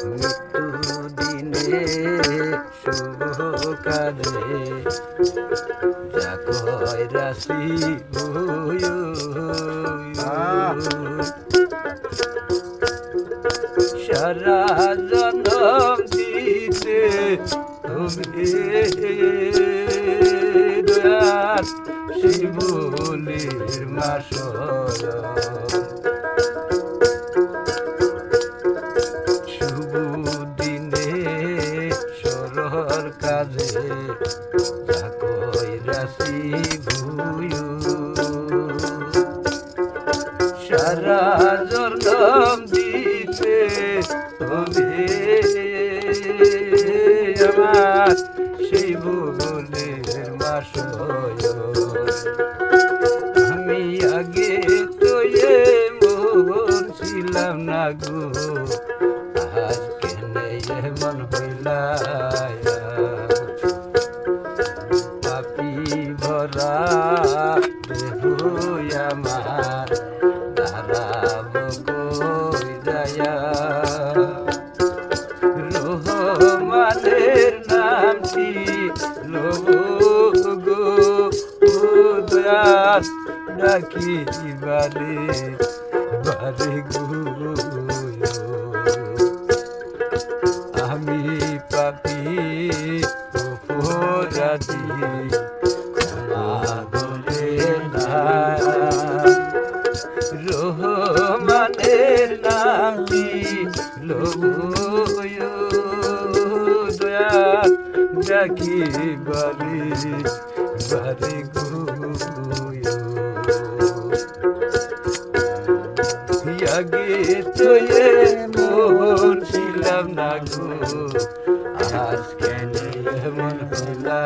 মৃত্যু দিনে শুভ কাজে যা কয় রাশি সারা জনম দিতে তুমি দয়াল শিবলির মাসর শুভ দিনে সরল কাজে যা কইরাছি ভুয়ো সারা জনম দিতে হবে আমার সেই ভুলের মাসয় আমি আগে তো এমন ছিলাম না গো আজ কেন এমন হইলা পাপি ভরা দেহ আমার দাঁড়াব কই যায়া রহমানের নামটি লোভ গো দয়াল ডাকি বারে বারে গো আমি পাপি অপরাধী ক্ষমা করে না রহমানের নামটি লোভ দয়াল ডাকি বারে বারে গো আগে তো এমন ছিলাম না গো আজ কেন এমন হইলা